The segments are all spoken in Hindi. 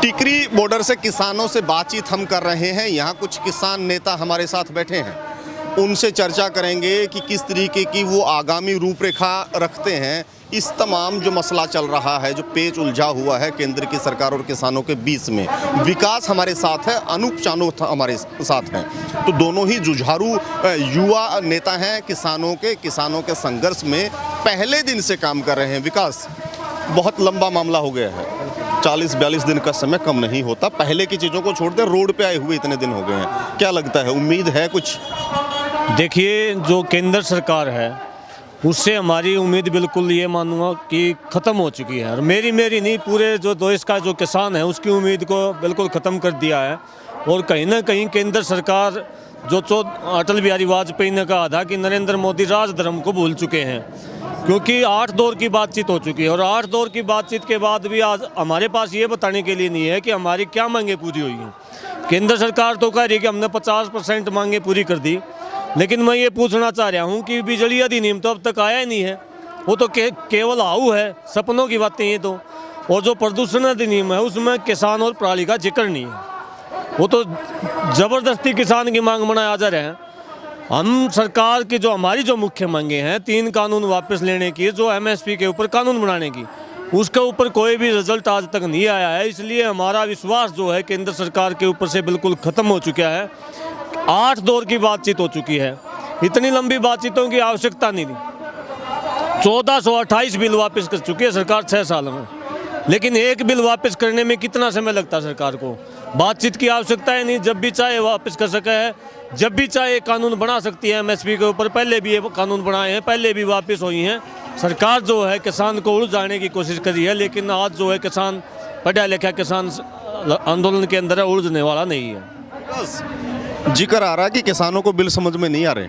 टिकरी बॉर्डर से किसानों से बातचीत हम कर रहे हैं। यहाँ कुछ किसान नेता हमारे साथ बैठे हैं, उनसे चर्चा करेंगे कि किस तरीके की वो आगामी रूपरेखा रखते हैं। इस तमाम जो मसला चल रहा है, जो पेच उलझा हुआ है केंद्र की सरकार और किसानों के बीच में। विकास हमारे साथ है, अनूप चानोक हमारे साथ हैं, तो दोनों ही जुझारू युवा नेता हैं। किसानों के संघर्ष में पहले दिन से काम कर रहे हैं। विकास, बहुत लंबा मामला हो गया है, 40-42 दिन का समय कम नहीं होता। पहले की चीज़ों को छोड़ दें, रोड पे आए हुए इतने दिन हो गए हैं, क्या लगता है, उम्मीद है कुछ? देखिए, जो केंद्र सरकार है उससे हमारी उम्मीद बिल्कुल ये मानूंगा कि ख़त्म हो चुकी है। और मेरी नहीं, पूरे जो देश का जो किसान है उसकी उम्मीद को बिल्कुल ख़त्म कर दिया है। और कहीं ना कहीं केंद्र सरकार जो अटल बिहारी वाजपेयी ने कहा था कि नरेंद्र मोदी राजधर्म को भूल चुके हैं, क्योंकि 8 दौर की बातचीत हो चुकी है। और 8 दौर की बातचीत के बाद भी आज हमारे पास ये बताने के लिए नहीं है कि हमारी क्या मांगें पूरी हुई हैं। केंद्र सरकार तो कह रही है कि हमने 50% मांगें पूरी कर दी, लेकिन मैं ये पूछना चाह रहा हूँ कि बिजली अधिनियम तो अब तक आया ही नहीं है। वो तो केवल हाउ है, सपनों की बातें हैं। तो और जो प्रदूषण अधिनियम है उसमें किसान और पराली का जिक्र नहीं है। वो तो ज़बरदस्ती किसान की मांग बनाया जा रहे हैं। हम सरकार की हमारी मुख्य मांगे हैं, 3 कानून वापस लेने की, जो MSP के ऊपर कानून बनाने की, उसके ऊपर कोई भी रिजल्ट आज तक नहीं आया है। इसलिए हमारा विश्वास जो है केंद्र सरकार के ऊपर से बिल्कुल ख़त्म हो चुका है। 8 दौर की बातचीत हो चुकी है, इतनी लंबी बातचीतों की आवश्यकता नहीं थी। 1428 बिल वापस कर चुकी है सरकार 6 साल में, लेकिन एक बिल वापस करने में कितना समय लगता है सरकार को? बातचीत की आवश्यकता है नहीं, जब भी चाहे वापस कर सके है, जब भी चाहे कानून बना सकती है MSP के ऊपर। पहले भी ये कानून बनाए हैं, पहले भी वापस हुई हैं। सरकार जो है किसान को उलझाने की कोशिश करी है, लेकिन आज जो है किसान, पढ़ा लिखा किसान आंदोलन के अंदर उलझने वाला नहीं है। बस जिक्र आ रहा है कि किसानों को बिल समझ में नहीं आ रहे।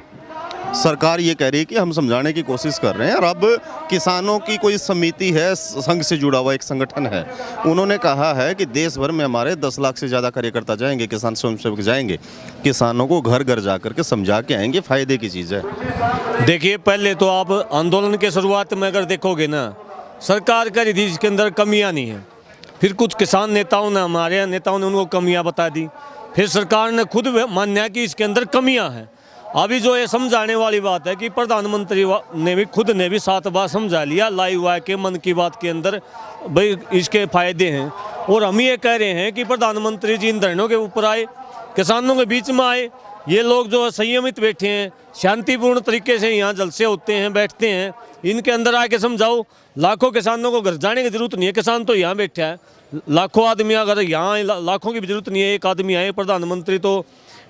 सरकार ये कह रही है कि हम समझाने की कोशिश कर रहे हैं। और अब किसानों की कोई समिति है, संघ से जुड़ा हुआ एक संगठन है, उन्होंने कहा है कि देश भर में हमारे 10 लाख से ज़्यादा कार्यकर्ता जाएंगे, किसान स्वयंसेवक जाएंगे, किसानों को घर घर जा करके समझा के आएंगे, फ़ायदे की चीज़ है। देखिए, पहले तो आप आंदोलन के शुरुआत में अगर देखोगे ना, सरकार कह रही थी इसके अंदर कमियाँ नहीं हैं। फिर कुछ किसान नेताओं ने, हमारे नेताओं ने उनको कमियाँ बता दी। फिर सरकार ने खुद माना कि इसके अंदर कमियां हैं। अभी जो ये समझाने वाली बात है कि प्रधानमंत्री ने भी खुद ने भी 7 बार समझा लिया लाइव हुआ के मन की बात के अंदर, भाई इसके फायदे हैं। और हम ये कह रहे हैं कि प्रधानमंत्री जी इन धरनों के ऊपर आए, किसानों के बीच में आए। ये लोग जो संयमित बैठे हैं, शांतिपूर्ण तरीके से यहाँ जलसे होते हैं, बैठते हैं, इनके अंदर आके समझाओ। लाखों किसानों को घर जाने की जरूरत नहीं है, किसान तो यहाँ बैठा है। लाखों आदमी अगर यहाँ, लाखों की भी जरूरत नहीं है, एक आदमी आए। प्रधानमंत्री तो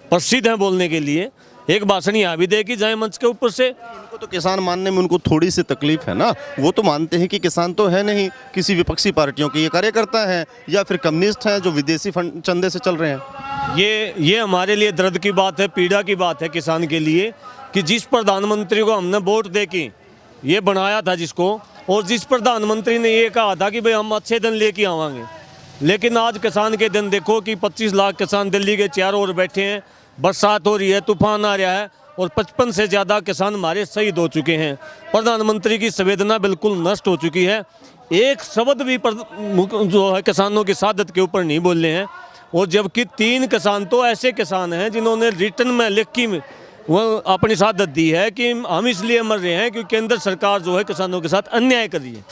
प्रसिद्ध हैं बोलने के लिए, एक भाषण यहाँ भी दे कि जाए मंच के ऊपर से। इनको तो किसान मानने में उनको थोड़ी सी तकलीफ है ना। वो तो मानते हैं कि किसान तो है नहीं, किसी विपक्षी पार्टियों के ये कार्यकर्ता हैं या फिर कम्युनिस्ट हैं जो विदेशी फंड चंदे से चल रहे हैं। ये हमारे लिए दर्द की बात है, पीड़ा की बात है किसान के लिए, कि जिस प्रधानमंत्री को हमने वोट दे के ये बनाया था जिसको, और जिस प्रधानमंत्री ने ये कहा था कि भाई हम अच्छे दिन लेके आवांगे, लेकिन आज किसान के दिन देखो कि 25 लाख किसान दिल्ली के चारों ओर बैठे हैं। बरसात हो रही है, तूफान आ रहा है, और 55 से ज़्यादा किसान हमारे शहीद हो चुके हैं। प्रधानमंत्री की संवेदना बिल्कुल नष्ट हो चुकी है। एक शब्द भी जो है किसानों की शहादत के ऊपर नहीं बोल रहे हैं। और जबकि 3 किसान तो ऐसे किसान हैं जिन्होंने रिटर्न में लिख की वो अपनी शहादत दी है कि हम इसलिए मर रहे हैं क्योंकि केंद्र सरकार जो है किसानों के साथ अन्याय कर रही है।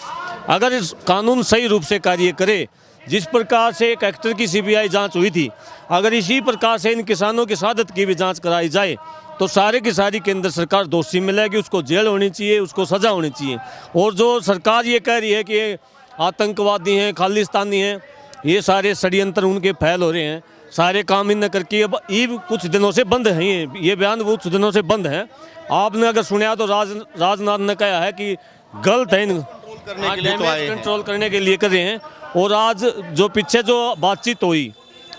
अगर इस कानून सही रूप से कार्य करे, जिस प्रकार से एक एक्टर की CBI जांच हुई थी, अगर इसी प्रकार से इन किसानों की शहादत की भी जांच कराई जाए, तो सारे की सारी केंद्र सरकार दोषी मिलेगी, उसको जेल होनी चाहिए, उसको सज़ा होनी चाहिए। और जो सरकार ये कह रही है कि ये आतंकवादी हैं, खालिस्तानी हैं, ये सारे षड्यंत्र उनके फैल हो रहे हैं, सारे काम इन करके अब ईब कुछ दिनों से बंद हैं। ये बयान कुछ दिनों से बंद है। आपने अगर सुना तो राजनाथ ने कहा है कि गलत है, कंट्रोल करने के लिए कर रहे हैं। और आज जो पीछे जो बातचीत हुई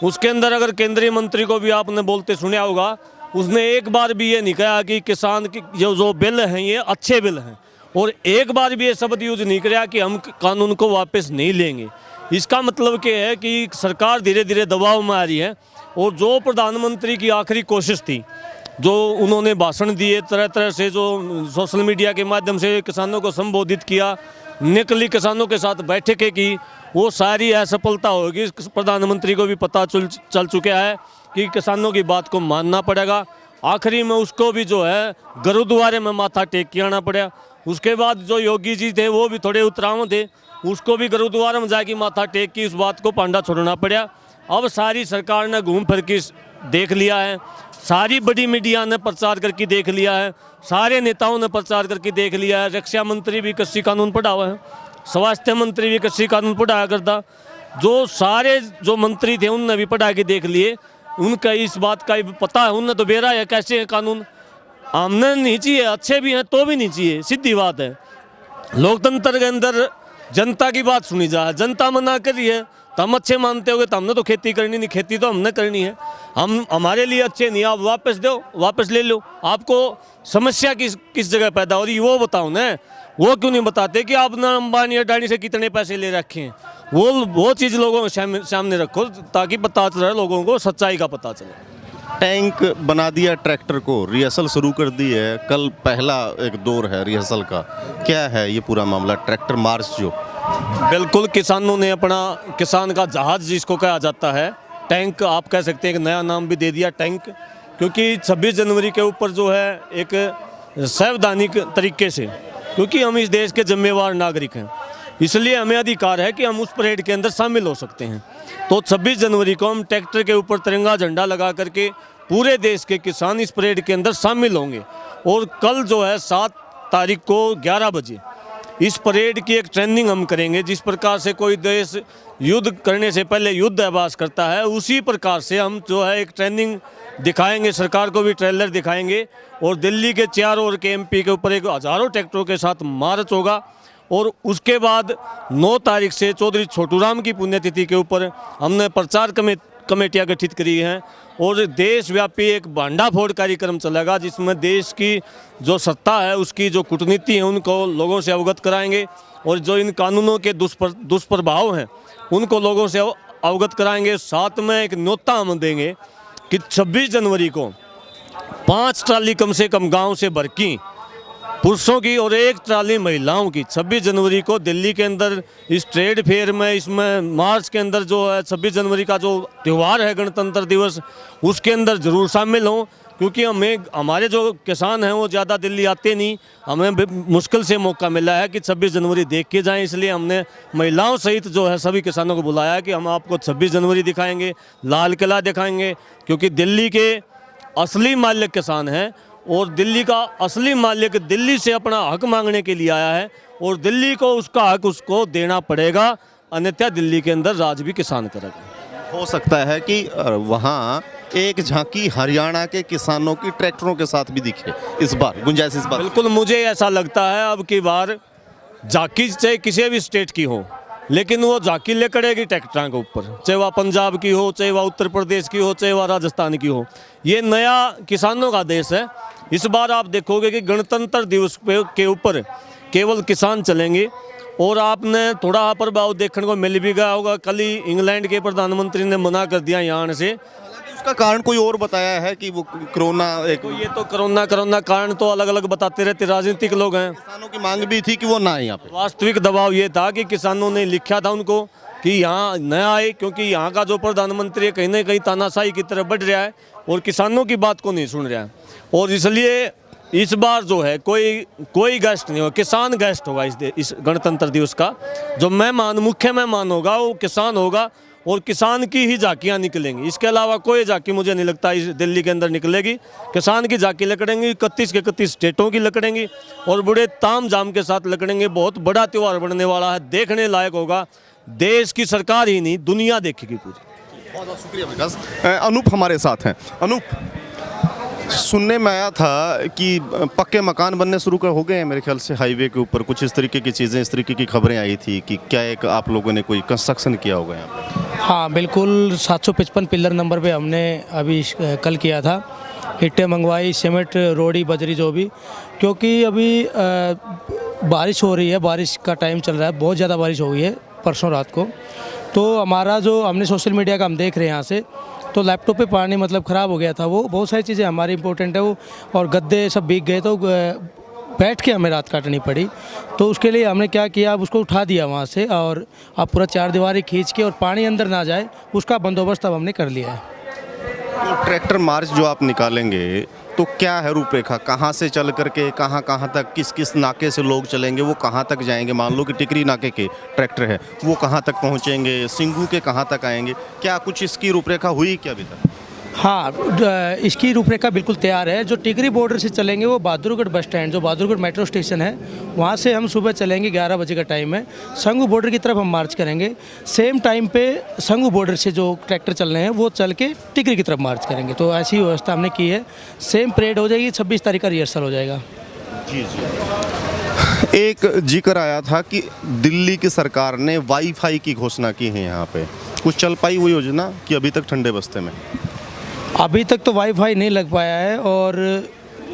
उसके अंदर अगर केंद्रीय मंत्री को भी आपने बोलते सुना होगा, उसने एक बार भी ये नहीं कहा कि किसान की जो बिल हैं ये अच्छे बिल हैं, और एक बार भी ये शब्द यूज नहीं किया कि हम कानून को वापस नहीं लेंगे। इसका मतलब क्या है कि सरकार धीरे धीरे दबाव में आ रही है। और जो प्रधानमंत्री की आखिरी कोशिश थी, जो उन्होंने भाषण दिए तरह तरह से, जो सोशल मीडिया के माध्यम से किसानों को संबोधित किया, निकली किसानों के साथ बैठकें की, वो सारी असफलता होगी। प्रधानमंत्री को भी पता चल चुका है कि किसानों की बात को मानना पड़ेगा। आखिरी में उसको भी जो है गुरुद्वारे में माथा टेक के आना पड़ा। उसके बाद जो योगी जी थे वो भी थोड़े उत्तराम थे, उसको भी गुरुद्वारे में जाके माथा टेक के इस बात को पांडा छोड़ना पड़ा। अब सारी सरकार ने घूम फिर के देख लिया है, सारी बड़ी मीडिया ने प्रचार करके देख लिया है, सारे नेताओं ने प्रचार करके देख लिया है। रक्षा मंत्री भी कृषि कानून पढ़ा हुआ है, स्वास्थ्य मंत्री भी कृषि कानून पढ़ाया करता, जो सारे जो मंत्री थे उनने भी पढ़ा के देख लिए। उनका इस बात का भी पता है, उनने तो बेरा है कैसे है कानून। हमने नहीं चाहिए, अच्छे भी हैं तो भी नहीं चाहिए, सीधी बात है। लोकतंत्र के अंदर जनता की बात सुनी जाए, जनता मना कर रही है तो हम अच्छे मानते होगे, तो हमने तो खेती करनी नहीं, खेती तो हमने करनी है। हम हमारे लिए अच्छे नहीं, आप वापस दो, वापस ले लो। आपको समस्या किस जगह पैदा हो रही है वो बताओ ना। वो क्यों नहीं बताते कि आपने अंबानी अडानी से कितने पैसे ले रखे हैं, वो चीज़ लोगों के सामने रखो ताकि पता चले, लोगों को सच्चाई का पता चले। टैंक बना दिया ट्रैक्टर को, रिहर्सल शुरू कर दी है, कल पहला एक दौर है रिहर्सल का। क्या है ये पूरा मामला, ट्रैक्टर मार्च जो? बिल्कुल, किसानों ने अपना किसान का जहाज जिसको कहा जाता है, टैंक आप कह सकते हैं, एक नया नाम भी दे दिया टैंक, क्योंकि 26 जनवरी के ऊपर जो है एक संवैधानिक तरीके से, क्योंकि हम इस देश के जिम्मेवार नागरिक हैं, इसलिए हमें अधिकार है कि हम उस परेड के अंदर शामिल हो सकते हैं। तो 26 जनवरी को हम ट्रैक्टर के ऊपर तिरंगा झंडा लगा करके पूरे देश के किसान इस परेड के अंदर शामिल होंगे। और कल जो है 7 तारीख को 11 बजे इस परेड की एक ट्रेनिंग हम करेंगे। जिस प्रकार से कोई देश युद्ध करने से पहले युद्ध अभ्यास करता है, उसी प्रकार से हम जो है एक ट्रेनिंग दिखाएंगे, सरकार को भी ट्रेलर दिखाएंगे। और दिल्ली के 4 और के एमपी के ऊपर एक हज़ारों ट्रैक्टरों के साथ मार्च होगा। और उसके बाद 9 तारीख से चौधरी छोटू राम की पुण्यतिथि के ऊपर हमने प्रचार कमेटियां गठित करी हैं और देशव्यापी एक भांडाफोड़ कार्यक्रम चलेगा, जिसमें देश की जो सत्ता है उसकी जो कूटनीति है उनको लोगों से अवगत कराएंगे और जो इन कानूनों के दुष्प्रभाव हैं उनको लोगों से अवगत कराएंगे। साथ में एक न्योता हम देंगे कि 26 जनवरी को 5 ट्राली कम से कम गाँव से भर की पुरुषों की और 1 ट्राली महिलाओं की 26 जनवरी को दिल्ली के अंदर इस ट्रेड फेयर में, इसमें मार्च के अंदर जो है 26 जनवरी का जो त्यौहार है गणतंत्र दिवस, उसके अंदर ज़रूर शामिल हों। क्योंकि हमारे जो किसान हैं वो ज़्यादा दिल्ली आते नहीं, हमें मुश्किल से मौका मिला है कि 26 जनवरी देख के जाएं, इसलिए हमने महिलाओं सहित जो है सभी किसानों को बुलाया है कि हम आपको 26 जनवरी दिखाएंगे, लाल किला दिखाएंगे। क्योंकि दिल्ली के असली मालिक किसान हैं और दिल्ली का असली मालिक दिल्ली से अपना हक मांगने के लिए आया है और दिल्ली को उसका हक उसको देना पड़ेगा, अन्यथा दिल्ली के अंदर राज भी किसान करेगा। हो सकता है कि वहाँ एक झांकी हरियाणा के किसानों की ट्रैक्टरों के साथ भी दिखे इस बार, गुंजाइश इस बार? बिल्कुल, मुझे ऐसा लगता है अब की बार झांकी चाहे किसी भी स्टेट की हो, लेकिन वो झांकी लेकड़ेगी ट्रैक्टरों के ऊपर, चाहे वह पंजाब की हो, चाहे वह उत्तर प्रदेश की हो, चाहे वह राजस्थान की हो। ये नया किसानों का देश है। इस बार आप देखोगे कि गणतंत्र दिवस के ऊपर केवल किसान चलेंगे। और आपने थोड़ा प्रभाव देखने को मिल भी गया होगा, कल ही इंग्लैंड के प्रधानमंत्री ने मना कर दिया यहाँ से। उसका कारण कोई और बताया है कि वो कोरोना एक, ये तो कोरोना कारण तो अलग अलग बताते रहते राजनीतिक लोग हैं। किसानों की मांग भी थी कि वो ना आए यहाँ पे। वास्तविक दबाव ये था कि किसानों ने लिखा था उनको कि यहाँ न आए, क्योंकि यहाँ का जो प्रधानमंत्री है कहीं ना कहीं तानाशाही की तरफ बढ़ रहा है और किसानों की बात को नहीं सुन रहा है। और इसलिए इस बार जो है कोई गेस्ट नहीं होगा, किसान गेस्ट होगा इस गणतंत्र दिवस का। जो मुख्य मेहमान होगा वो किसान होगा और किसान की ही झांकियाँ निकलेंगी। इसके अलावा कोई झांकी मुझे नहीं लगता इस दिल्ली के अंदर निकलेगी। किसान की झांकी लकड़ेंगी, 31 के 31 स्टेटों की लकड़ेंगी और बड़े ताम झाम के साथ लकड़ेंगे। बहुत बड़ा त्यौहार बनने वाला है, देखने लायक होगा। देश की सरकार ही नहीं, दुनिया देखेगी पूरी। बहुत बहुत शुक्रिया विकास। अनूप हमारे साथ हैं। अनूप, सुनने में आया था कि पक्के मकान बनने शुरू हो गए हैं मेरे ख्याल से हाईवे के ऊपर, कुछ इस तरीके की चीज़ें, इस तरीके की खबरें आई थी कि क्या एक आप लोगों ने कोई कंस्ट्रक्शन किया होगा यहाँ पे? हाँ बिल्कुल, 755 पिलर नंबर पे हमने अभी कल किया था। ईंटें मंगवाई, सीमेंट, रोड़ी, बजरी, जो भी, क्योंकि अभी बारिश हो रही है, बारिश का टाइम चल रहा है, बहुत ज़्यादा बारिश हो गई है परसों रात को। तो हमारा जो हमने सोशल मीडिया का हम देख रहे हैं यहाँ से, तो लैपटॉप पे पानी मतलब ख़राब हो गया था। वो बहुत सारी चीज़ें हमारी इंपॉर्टेंट है वो, और गद्दे सब भीग गए। तो बैठ के हमें रात काटनी पड़ी। तो उसके लिए हमने क्या किया, अब उसको उठा दिया वहाँ से और अब पूरा चारदीवारी खींच के और पानी अंदर ना जाए उसका बंदोबस्त अब हमने कर लिया है। तो ट्रैक्टर मार्च जो आप निकालेंगे तो क्या है रूपरेखा, कहाँ से चल करके कहाँ कहाँ तक, किस किस नाके से लोग चलेंगे, वो कहाँ तक जाएंगे? मान लो कि टिकरी नाके के ट्रैक्टर है, वो कहाँ तक पहुँचेंगे, सिंघू के कहाँ तक आएंगे, क्या कुछ इसकी रूपरेखा हुई क्या अभी तक? हाँ, इसकी रूपरेखा बिल्कुल तैयार है। जो टिकरी बॉर्डर से चलेंगे वो बहादुरगढ़ बस स्टैंड, जो बहादुरगढ़ मेट्रो स्टेशन है, वहाँ से हम सुबह चलेंगे, 11 बजे का टाइम है। संगू बॉर्डर की तरफ हम मार्च करेंगे। सेम टाइम पे संगू बॉर्डर से जो ट्रैक्टर चल रहे हैं वो चल के टिकरी की तरफ मार्च करेंगे। तो ऐसी व्यवस्था हमने की है। सेम परेड हो जाएगी, 26 तारीख का रिहर्सल हो जाएगा। जी जी। एक जिक्र आया था कि दिल्ली की सरकार ने वाईफाई की घोषणा की है यहाँ पे, कुछ चल पाई वो योजना कि अभी तक ठंडे बस्ते में? अभी तक तो वाईफाई नहीं लग पाया है और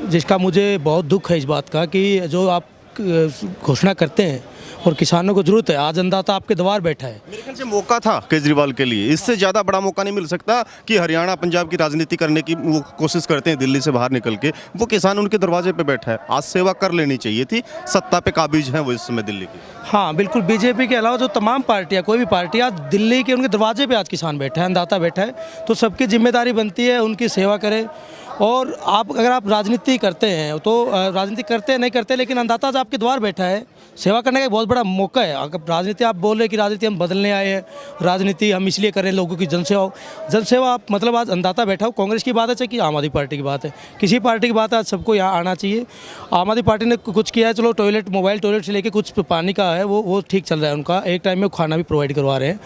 जिसका मुझे बहुत दुख है इस बात का कि जो आप घोषणा करते हैं और किसानों को ज़रूरत है, आज अन्नदाता आपके द्वार बैठा है। मेरे ख्याल से मौका था केजरीवाल के लिए, इससे ज़्यादा बड़ा मौका नहीं मिल सकता कि हरियाणा पंजाब की राजनीति करने की वो कोशिश करते हैं दिल्ली से बाहर निकल के, वो किसान उनके दरवाजे पे बैठा है। आज सेवा कर लेनी चाहिए थी, सत्ता पे काबिज हैं वो इस समय दिल्ली की। हाँ बिल्कुल, बीजेपी के अलावा जो तमाम पार्टियाँ, कोई भी पार्टी आज दिल्ली के उनके दरवाजे पे आज किसान बैठा है, अन्नदाता बैठा है, तो सबकी जिम्मेदारी बनती है उनकी सेवा करें। और आप अगर आप राजनीति करते हैं तो राजनीति करते हैं नहीं करते, लेकिन अन्नदाता आज आपके द्वार बैठा है, सेवा करने का एक बहुत बड़ा मौका है। अगर राजनीति आप बोल रहे हैं कि राजनीति हम बदलने आए हैं, राजनीति हम इसलिए कर रहे हैं लोगों की जनसेवा हो, जनसेवा आप मतलब आज अन्नदाता बैठा हो, कांग्रेस की बात है चाहे कि आम आदमी पार्टी की बात है, किसी पार्टी की बात है, आज सबको यहाँ आना चाहिए। आम आदमी पार्टी ने कुछ किया है, चलो टॉयलेट, मोबाइल टॉयलेट से लेके कुछ पानी का है वो ठीक चल रहा है उनका, एक टाइम में खाना भी प्रोवाइड करवा रहे हैं,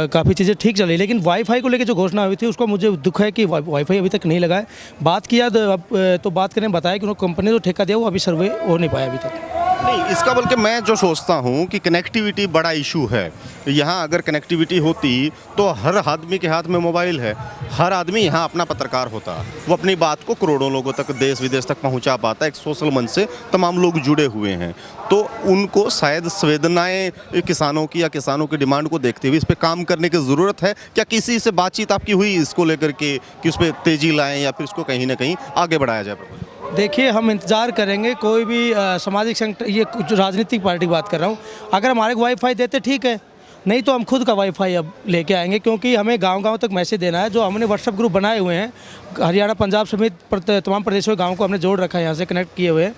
काफ़ी चीज़ें ठीक चल रही है। लेकिन वाईफाई को लेकर जो घोषणा हुई थी उसको मुझे दुख है कि वाईफाई अभी तक नहीं लगा है। बात किया तो बात करें, बताया कि उन्होंने कंपनी जो ठेका दिया वो अभी सर्वे हो नहीं पाया अभी तक। नहीं, इसका बल्कि मैं जो सोचता हूँ कि कनेक्टिविटी बड़ा इशू है। यहाँ अगर कनेक्टिविटी होती तो हर आदमी के हाथ में मोबाइल है, हर आदमी यहाँ अपना पत्रकार होता, वो अपनी बात को करोड़ों लोगों तक, देश विदेश तक पहुँचा पाता। एक सोशल मंच से तमाम लोग जुड़े हुए हैं, तो उनको शायद संवेदनाएं किसानों की या किसानों की डिमांड को देखते हुए इस पर काम करने की ज़रूरत है। क्या किसी से बातचीत आपकी हुई इसको लेकर के कि उस पर तेज़ी लाएँ या फिर इसको कहीं ना कहीं आगे बढ़ाया जाए? देखिए, हम इंतज़ार करेंगे कोई भी सामाजिक संगठन, ये जो राजनीतिक पार्टी की बात कर रहा हूँ, अगर हमारे को वाईफाई देते ठीक है, नहीं तो हम खुद का वाईफाई अब लेके आएंगे, क्योंकि हमें गांव-गांव तक मैसेज देना है। जो हमने व्हाट्सएप ग्रुप बनाए हुए हैं, हरियाणा पंजाब समेत तमाम प्रदेशों के गाँव को हमने जोड़ रखा है, यहाँ से कनेक्ट किए हुए हैं।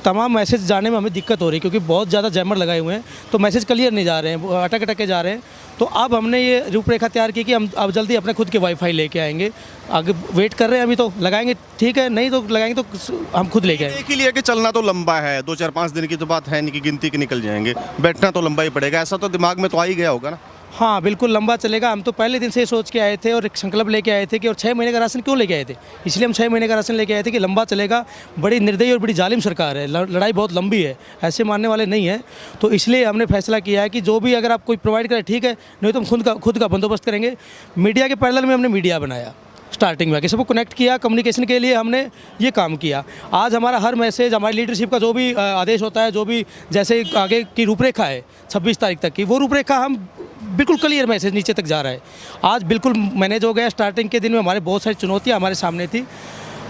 तमाम मैसेज जाने में हमें दिक्कत हो रही है क्योंकि बहुत ज़्यादा जैमर लगाए हुए हैं, तो मैसेज क्लियर नहीं जा रहे हैं, अटक अटक के जा रहे हैं। तो अब हमने ये रूपरेखा तैयार की कि हम अब जल्दी अपने खुद के वाईफाई लेके आएंगे। आगे वेट कर रहे हैं, अभी तो लगाएंगे ठीक है, नहीं तो लगाएंगे तो हम खुद लेके आएंगे। एक ही लिए कि चलना तो लंबा है, 2-4-5 दिन की तो बात है नहीं कि गिनती के निकल जाएंगे, बैठना तो लंबा ही पड़ेगा, ऐसा तो दिमाग में तो आ ही गया होगा ना? हाँ बिल्कुल, लंबा चलेगा। हम तो पहले दिन से सोच के आए थे और एक संकल्प लेके आए थे कि, और 6 महीने का राशन क्यों लेके आए थे, इसलिए हम 6 महीने का राशन लेके आए थे कि लंबा चलेगा। बड़ी निर्दयी और बड़ी जालिम सरकार है, लड़ाई बहुत लंबी है, ऐसे मानने वाले नहीं है। तो इसलिए हमने फैसला किया है कि जो भी अगर आप कोई प्रोवाइड करें ठीक है, नहीं तो हम खुद का बंदोबस्त करेंगे। मीडिया के पैरेलल में हमने मीडिया बनाया, स्टार्टिंग में सबको कनेक्ट किया, कम्युनिकेशन के लिए हमने ये काम किया। आज हमारा हर मैसेज, हमारी लीडरशिप का जो भी आदेश होता है, जो भी जैसे आगे की रूपरेखा है 26 तारीख तक की, वो रूपरेखा हम बिल्कुल क्लियर मैसेज नीचे तक जा रहा है। आज बिल्कुल मैनेज हो गया। स्टार्टिंग के दिन में हमारे बहुत सारी चुनौतियाँ हमारे सामने थी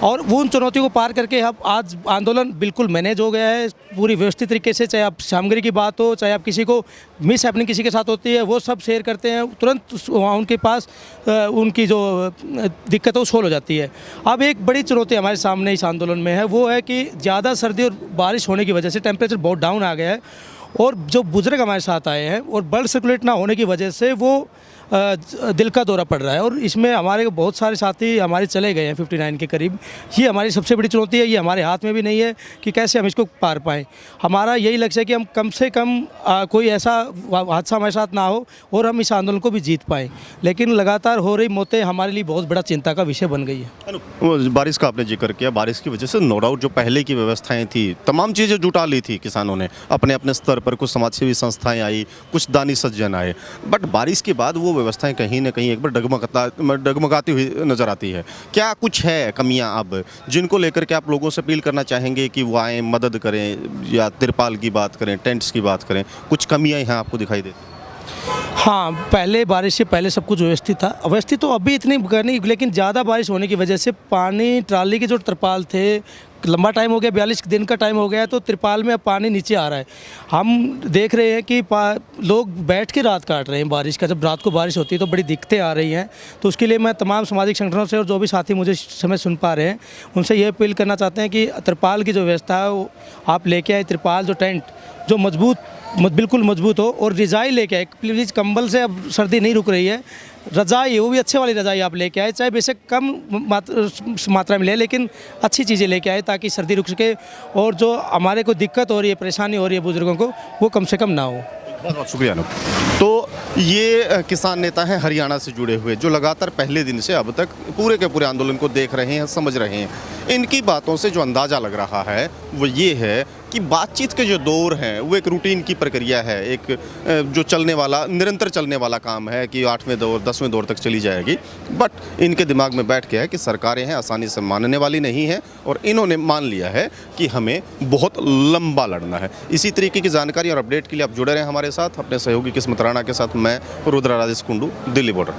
और वो उन चुनौतियों को पार करके अब आज आंदोलन बिल्कुल मैनेज हो गया है पूरी व्यवस्थित तरीके से। चाहे आप सामग्री की बात हो, चाहे आप किसी को मिस हैपनिंग किसी के साथ होती है, वो सब शेयर करते हैं, तुरंत वहाँ उनके पास उनकी जो दिक्कत है वो सोल्व हो जाती है। अब एक बड़ी चुनौती हमारे सामने इस आंदोलन में है, वो है कि ज़्यादा सर्दी और बारिश होने की वजह से टेम्परेचर बहुत डाउन आ गया है और जो बुजुर्ग हमारे साथ आए हैं और ब्लड सर्कुलेट ना होने की वजह से वो दिल का दौरा पड़ रहा है और इसमें हमारे बहुत सारे साथी हमारे चले गए हैं 59 के करीब। ये हमारी सबसे बड़ी चुनौती है, ये हमारे हाथ में भी नहीं है कि कैसे हम इसको पार पाएँ। हमारा यही लक्ष्य है कि हम कम से कम कोई ऐसा हादसा हमारे साथ ना हो और हम इस आंदोलन को भी जीत पाएँ। लेकिन लगातार हो रही मौतें हमारे लिए बहुत बड़ा चिंता का विषय बन गई है। बारिश का आपने जिक्र किया, बारिश की वजह से नो डाउट जो पहले की व्यवस्थाएँ थी, तमाम चीज़ें जुटा ली थी किसानों ने अपने अपने स्तर पर, कुछ समाजसेवी संस्थाएँ आई, कुछ दानी सज्जन आए, बट बारिश के बाद वो व्यवस्थाएँ कहीं ना कहीं एक बार डगमगाती हुई नज़र आती है। क्या कुछ है कमियां अब जिनको लेकर के आप लोगों से अपील करना चाहेंगे कि वो आएँ, मदद करें, या तिरपाल की बात करें, टेंट्स की बात करें, कुछ कमियां यहाँ आपको दिखाई देती हैं? हाँ, पहले बारिश से पहले सब कुछ व्यवस्थित था। व्यवस्थित तो अभी इतनी नहीं, लेकिन ज़्यादा बारिश होने की वजह से पानी ट्राली के जो तिरपाल थे, लंबा टाइम हो गया, 42 दिन का टाइम हो गया है, तो तिरपाल में अब पानी नीचे आ रहा है। हम देख रहे हैं कि लोग बैठ के रात काट रहे हैं बारिश का। जब रात को बारिश होती है तो बड़ी दिक्कतें आ रही हैं। तो उसके लिए मैं तमाम सामाजिक संगठनों से और जो भी साथी मुझे इस समय सुन पा रहे हैं, उनसे ये अपील करना चाहते हैं कि तिरपाल की जो व्यवस्था है वो आप लेके आए। तिरपाल जो टेंट जो बिल्कुल मजबूत हो, और रज़ाई लेके आए प्लीज़। कंबल से अब सर्दी नहीं रुक रही है, रज़ाई वो भी अच्छे वाली रज़ाई आप लेके आए, चाहे बेशक कम मात्रा में ले, लेकिन अच्छी चीज़ें लेके आए ताकि सर्दी रुक सके। और जो हमारे को दिक्कत हो रही है, परेशानी हो रही है बुज़ुर्गों को, वो कम से कम ना हो। बहुत बहुत शुक्रिया अनूप। तो ये किसान नेता हैं हरियाणा से जुड़े हुए, जो लगातार पहले दिन से अब तक पूरे के पूरे आंदोलन को देख रहे हैं, समझ रहे हैं। इनकी बातों से जो अंदाज़ा लग रहा है वो ये है कि बातचीत के जो दौर हैं वो एक रूटीन की प्रक्रिया है, एक जो चलने वाला, निरंतर चलने वाला काम है कि 8वें दौर 10वें दौर तक चली जाएगी। बट इनके दिमाग में बैठ के है कि सरकारें हैं आसानी से मानने वाली नहीं है, और इन्होंने मान लिया है कि हमें बहुत लंबा लड़ना है। इसी तरीके की जानकारी और अपडेट के लिए आप जुड़े रहें हमारे साथ। अपने सहयोगी किस्मत राणा के साथ मैं रुद्र राजेश कुंडू, दिल्ली बॉर्डर।